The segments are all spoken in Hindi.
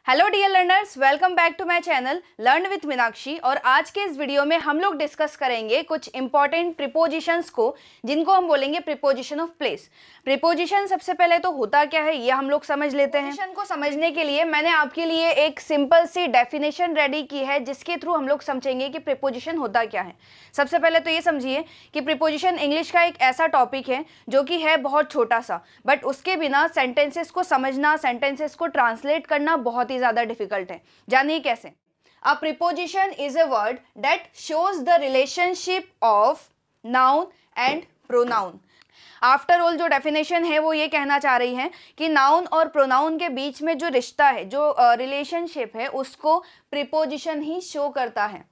Hello dear learners, welcome back to my channel learn with Meenakshi. और आज के इस वीडियो में हम लोग डिस्कस करेंगे कुछ इंपॉर्टेंट प्रीपोजिशंस को, जिनको हम बोलेंगे प्रीपोजिशन ऑफ प्लेस। प्रीपोजिशन सबसे पहले तो होता क्या है ये हम लोग समझ लेते हैं। प्रीपोजिशन को समझने के लिए मैंने आपके लिए एक सिंपल सी डेफिनेशन रेडी की है, जिसके थ्रू हम लोग समझेंगे कि प्रीपोजिशन होता क्या है। सबसे पहले तो ये समझिए कि प्रीपोजिशन इंग्लिश का एक ऐसा टॉपिक है जो कि है बहुत छोटा सा, बट उसके बिना सेंटेंसेस को समझना, सेंटेंसेस को ट्रांसलेट करना बहुत ज्यादा डिफिकल्ट है। जानिए कैसे। अ preposition is a word that shows the relationship of noun and pronoun. After all जो डेफिनेशन है वो ये कहना चाह रही है कि नाउन और प्रोनाउन के बीच में जो रिश्ता है, जो रिलेशनशिप है, उसको प्रीपोजिशन ही शो करता है।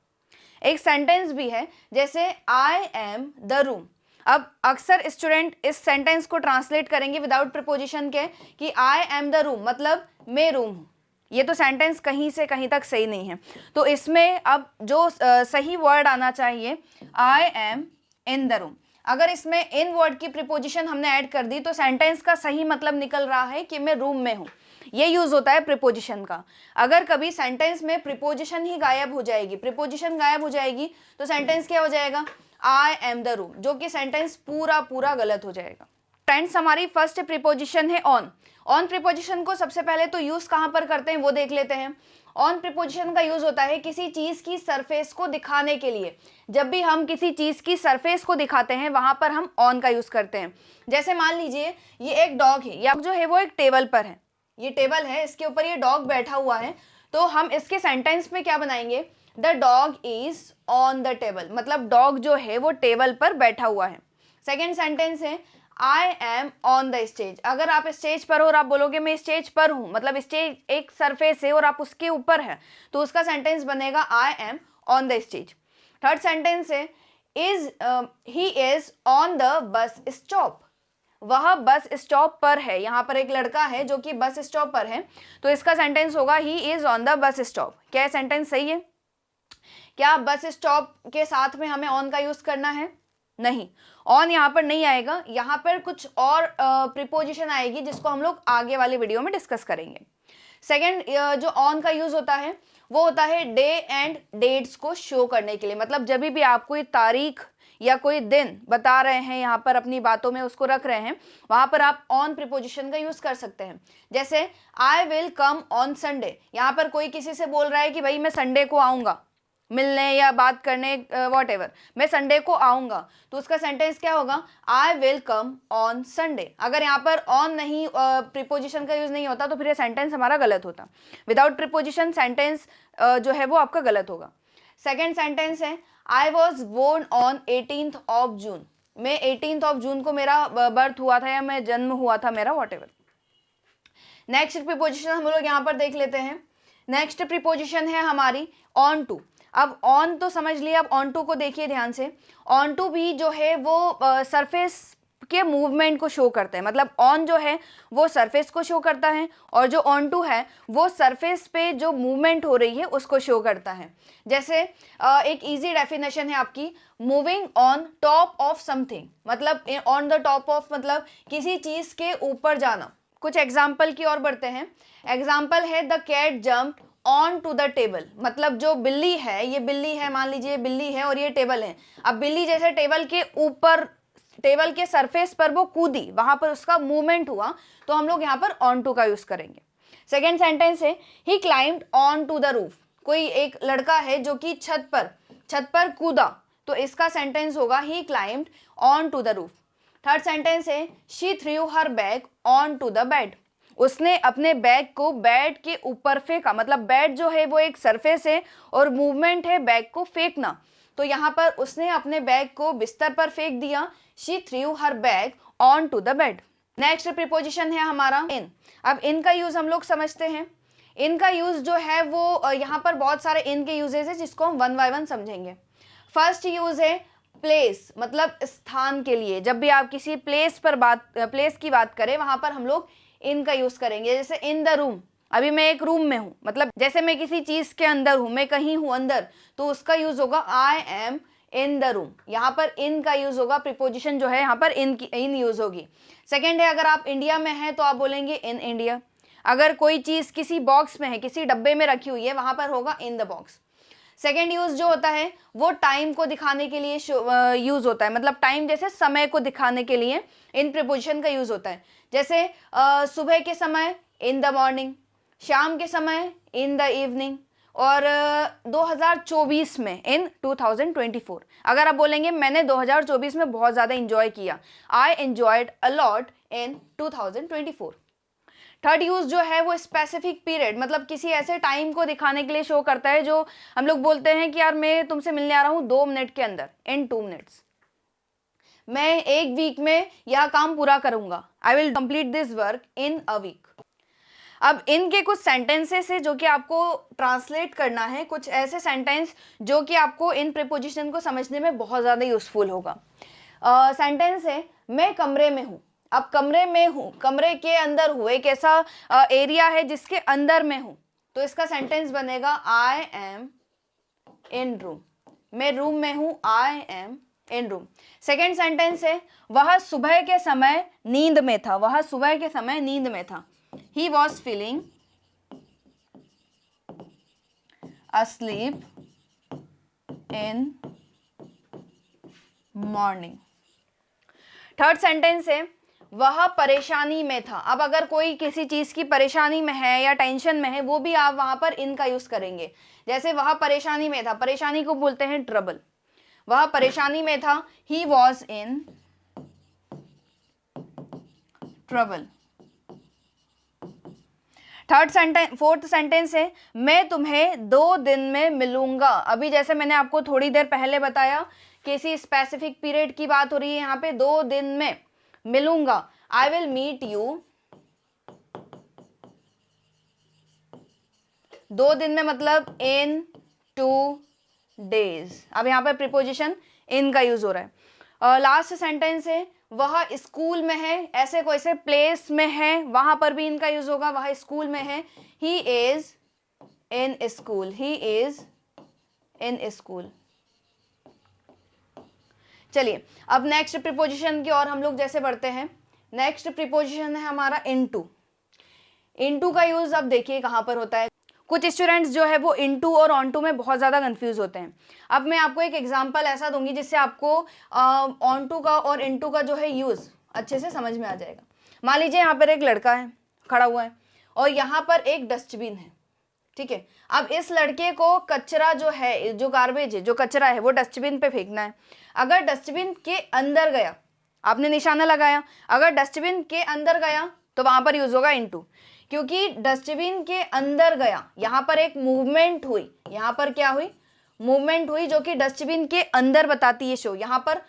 एक सेंटेंस भी है जैसे आई एम द रूम। अब अक्सर स्टूडेंट इस सेंटेंस को ट्रांसलेट करेंगे विदाउट प्रीपोजिशन के कि आई एम द रूम मतलब मैं रूम हूँ। ये तो सेंटेंस कहीं से कहीं तक सही नहीं है। तो इसमें अब जो सही वर्ड आना चाहिए, I am in the room. अगर इसमें इन वर्ड की प्रीपोजिशन हमने ऐड कर दी तो सेंटेंस का सही मतलब निकल रहा है कि मैं रूम में हूँ। ये यूज होता है प्रीपोजिशन का। अगर कभी सेंटेंस में प्रीपोजिशन ही गायब हो जाएगी, प्रीपोजिशन गायब हो जाएगी, तो सेंटेंस क्या हो जाएगा, आई एम द रूम, जो कि सेंटेंस पूरा पूरा गलत हो जाएगा। फ्रेंड्स, हमारी फर्स्ट प्रीपोजिशन है ऑन। ऑन प्रीपोजिशन को सबसे पहले तो यूज कहां पर करते हैं वो देख लेते हैं। ऑन प्रीपोजिशन का यूज होता है किसी चीज की सरफेस को दिखाने के लिए। जब भी हम किसी चीज की सरफेस को दिखाते हैं वहां पर हम ऑन का यूज करते हैं। जैसे मान लीजिए ये एक डॉग है, या जो है वो एक टेबल पर है, ये टेबल है, इसके ऊपर ये डॉग बैठा हुआ है, तो हम इसके सेंटेंस में क्या बनाएंगे, the dog is on the table, मतलब डॉग जो है वो टेबल पर बैठा हुआ है। सेकेंड सेंटेंस है आई एम ऑन द स्टेज। अगर आप स्टेज पर हो और आप बोलोगे मैं स्टेज पर हूं, मतलब स्टेज एक सरफेस है और आप उसके ऊपर है, तो उसका सेंटेंस बनेगा I am on the stage. Third sentence है is he is on the bus stop. वह बस स्टॉप पर है। यहाँ पर एक लड़का है जो कि बस स्टॉप पर है, तो इसका सेंटेंस होगा ही is on the bus stop. क्या सेंटेंस सही है? क्या बस स्टॉप के साथ में हमें ऑन का यूज करना है? नहीं, ऑन यहाँ पर नहीं आएगा। यहाँ पर कुछ और प्रीपोजिशन आएगी जिसको हम लोग आगे वाले वीडियो में डिस्कस करेंगे। सेकेंड जो ऑन का यूज होता है वो होता है डे एंड डेट्स को शो करने के लिए। मतलब जब भी आप कोई तारीख या कोई दिन बता रहे हैं, यहाँ पर अपनी बातों में उसको रख रहे हैं, वहां पर आप ऑन प्रीपोजिशन का यूज कर सकते हैं। जैसे I will come on Sunday. यहाँ पर कोई किसी से बोल रहा है कि भाई मैं संडे को आऊंगा मिलने या बात करने, वॉट एवर, मैं संडे को आऊंगा, तो उसका सेंटेंस क्या होगा, I will come on Sunday. अगर यहाँ पर ऑन नहीं, प्रीपोजिशन का यूज नहीं होता, तो फिर ये सेंटेंस हमारा गलत होता। विदाउट प्रीपोजिशन सेंटेंस जो है वो आपका गलत होगा। सेकेंड सेंटेंस है I was born on 18th of June. मैं 18th ऑफ जून को मेरा बर्थ हुआ था, या मैं जन्म हुआ था मेरा, वॉट एवर। नेक्स्ट प्रीपोजिशन हम लोग यहाँ पर देख लेते हैं। नेक्स्ट प्रीपोजिशन है हमारी ऑन टू। अब ऑन तो समझ लिया, अब ऑन टू को देखिए ध्यान से। ऑन टू भी जो है वो सरफेस के मूवमेंट को शो करता है। मतलब ऑन जो है वो सरफेस को शो करता है, और जो ऑन टू है वो सरफेस पे जो मूवमेंट हो रही है उसको शो करता है। जैसे एक इजी डेफिनेशन है आपकी, moving on top of something, मतलब ऑन द टॉप ऑफ मतलब किसी चीज के ऊपर जाना। कुछ एग्जाम्पल की ओर बढ़ते हैं। एग्जाम्पल है the cat jump on to the table. मतलब जो बिल्ली है, ये बिल्ली है, मान लीजिए बिल्ली है और ये टेबल है। अब बिल्ली जैसे टेबल के ऊपर, टेबल के सरफेस पर वो कूदी, वहां पर उसका मूवमेंट हुआ, तो हम लोग यहाँ पर ऑन टू का यूज करेंगे। सेकेंड सेंटेंस है he climbed on to the roof. कोई एक लड़का है जो कि छत पर कूदा, तो इसका सेंटेंस होगा he climbed on to the roof. Third sentence है she threw her bag on to the bed. उसने अपने बैग को बेड के ऊपर फेंका। मतलब बेड जो है वो एक सरफेस है और मूवमेंट है बैग को फेंकना, तो यहाँ पर उसने अपने बैग को बिस्तर पर फेंक दिया। She threw her bag on to the bed. Next preposition है हमारा इन। अब इन का यूज हम लोग समझते हैं। इन का यूज जो है वो यहाँ पर बहुत सारे इन के यूजेस है जिसको हम वन बाय वन समझेंगे। फर्स्ट यूज है प्लेस, मतलब स्थान के लिए। जब भी आप किसी प्लेस की बात करें, वहां पर हम लोग इन का यूज करेंगे। जैसे इन द रूम, अभी मैं एक रूम में हूं, मतलब जैसे मैं किसी चीज के अंदर हूं, मैं कहीं हूं अंदर, तो उसका यूज होगा I am in the room. यहाँ पर इन का यूज होगा, प्रीपोजिशन जो है यहाँ पर इन यूज होगी। सेकेंड है अगर आप इंडिया में हैं तो आप बोलेंगे इन इंडिया। अगर कोई चीज किसी बॉक्स में है, किसी डब्बे में रखी हुई है, वहां पर होगा in the box. Second use जो होता है वो टाइम को दिखाने के लिए यूज होता है, मतलब टाइम जैसे समय को दिखाने के लिए इन प्रीपोजिशन का यूज होता है। जैसे सुबह के समय इन द मॉर्निंग, शाम के समय इन द इवनिंग, और 2024 में इन 2024। अगर आप बोलेंगे मैंने 2024 में बहुत ज़्यादा इंजॉय किया, I enjoyed a lot in 2024। Third use जो है वो स्पेसिफिक पीरियड, मतलब किसी ऐसे टाइम को दिखाने के लिए शो करता है जो हम लोग बोलते हैं कि यार मैं तुमसे मिलने आ रहा हूँ 2 मिनट के अंदर, इन 2 मिनट्स। मैं 1 वीक में यह काम पूरा करूंगा, I will complete this work in a week. अब इनके कुछ सेंटेंसेस है जो कि आपको ट्रांसलेट करना है, कुछ ऐसे सेंटेंस जो कि आपको इन प्रीपोजिशन को समझने में बहुत ज़्यादा यूजफुल होगा। सेंटेंस है मैं कमरे में हूँ। अब कमरे में हूँ, कमरे के अंदर हूँ, एक ऐसा एरिया है जिसके अंदर में हूँ, तो इसका सेंटेंस बनेगा आई एम इन रूम। मैं रूम में हूँ, I am in room. Second sentence है वह सुबह के समय नींद में था। वह सुबह के समय नींद में था, he was feeling asleep in morning। Third sentence है वह परेशानी में था। अब अगर कोई किसी चीज की परेशानी में है या टेंशन में है, वो भी आप वहां पर इन का यूज करेंगे। जैसे वह परेशानी में था, परेशानी को बोलते हैं ट्रबल। वह परेशानी में था, he was in trouble। Fourth sentence है मैं तुम्हें 2 दिन में मिलूंगा। अभी जैसे मैंने आपको थोड़ी देर पहले बताया, किसी स्पेसिफिक पीरियड की बात हो रही है, यहाँ पे 2 दिन में मिलूंगा, आई विल मीट यू 2 दिन में, मतलब इन 2 days। अब यहाँ पर प्रीपोजिशन इन का यूज हो रहा है। लास्ट सेंटेंस है वह स्कूल में है। ऐसे कोई से प्लेस में है, वहां पर भी इनका यूज होगा, वह स्कूल में है, he is in school, he is in school. चलिए अब नेक्स्ट प्रीपोजिशन की और हम लोग जैसे बढ़ते हैं। नेक्स्ट प्रीपोजिशन है हमारा इनटू। इनटू का यूज अब देखिए कहां पर होता है। कुछ स्टूडेंट्स जो है वो इनटू और ऑनटू में बहुत ज़्यादा कंफ्यूज होते हैं। अब मैं आपको एक एग्जांपल ऐसा दूंगी जिससे आपको ऑनटू का और इनटू का जो है यूज़ अच्छे से समझ में आ जाएगा। मान लीजिए यहाँ पर एक लड़का है, खड़ा हुआ है, और यहाँ पर एक डस्टबिन है, ठीक है। अब इस लड़के को कचरा जो है, जो गार्बेज है, जो कचरा है, वो डस्टबिन पे फेंकना है। अगर डस्टबिन के अंदर गया, आपने निशाना लगाया, अगर डस्टबिन के अंदर गया तो वहां पर यूज होगा इनटू, क्योंकि डस्टबिन के अंदर गया, यहाँ पर एक मूवमेंट हुई, यहाँ पर क्या हुई, मूवमेंट हुई, जो कि डस्टबिन के अंदर बताती है शो, यहाँ पर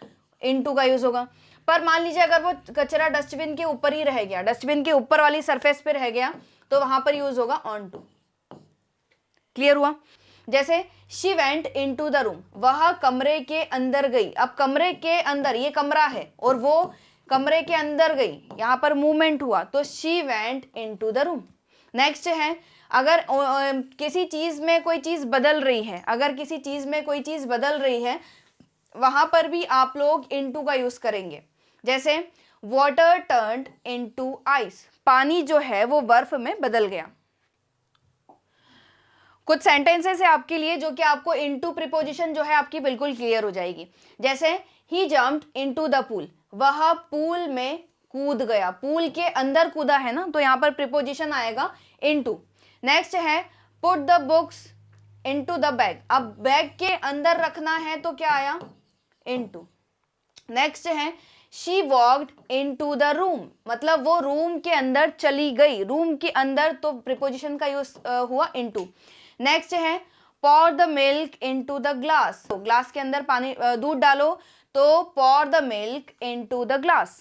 इनटू का यूज होगा। पर मान लीजिए अगर वो कचरा डस्टबिन के ऊपर ही रह गया, डस्टबिन के ऊपर वाली सरफेस पे रह गया, तो वहां पर यूज होगा ऑन टू। क्लियर हुआ। जैसे she went into the room, वह कमरे के अंदर गई। अब कमरे के अंदर, ये कमरा है और वो कमरे के अंदर गई, यहाँ पर मूवमेंट हुआ, तो she went into the room. Next है अगर किसी चीज में कोई चीज बदल रही है, अगर किसी चीज में कोई चीज बदल रही है, वहां पर भी आप लोग इनटू का यूज करेंगे। जैसे वाटर टर्न्ड इनटू आइस, पानी जो है वो बर्फ में बदल गया। कुछ सेंटेंसेस है आपके लिए जो कि आपको इनटू प्रीपोजिशन जो है आपकी बिल्कुल क्लियर हो जाएगी। जैसे ही जम्प्ड इनटू द पूल, वह पूल में कूद गया, पूल के अंदर कूदा है ना, तो यहाँ पर प्रीपोजिशन आएगा इनटू। नेक्स्ट है put the books into the bag, अब बैग के अंदर रखना है तो क्या आया, इनटू। नेक्स्ट है she walked into the room, मतलब वो रूम के अंदर चली गई, रूम के अंदर, तो प्रीपोजिशन का यूज हुआ इनटू। नेक्स्ट है pour the milk into the glass, तो ग्लास के अंदर पानी दूध डालो, तो pour the milk into the glass।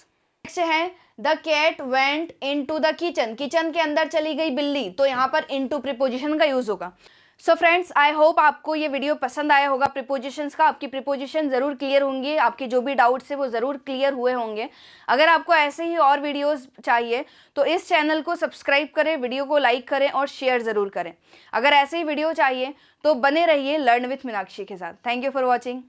Next है the cat went into the kitchen, kitchen के अंदर चली गई बिल्ली, तो यहाँ पर into प्रीपोजिशन का यूज होगा। सो फ्रेंड्स, आई होप आपको ये वीडियो पसंद आया होगा प्रीपोजिशंस का। आपकी प्रीपोजिशन ज़रूर क्लियर होंगी, आपके जो भी डाउट्स है वो ज़रूर क्लियर हुए होंगे। अगर आपको ऐसे ही और वीडियोस चाहिए तो इस चैनल को सब्सक्राइब करें, वीडियो को लाइक करें और शेयर ज़रूर करें। अगर ऐसे ही वीडियो चाहिए तो बने रहिए लर्न विथ मीनाक्षी के साथ। Thank you for watching.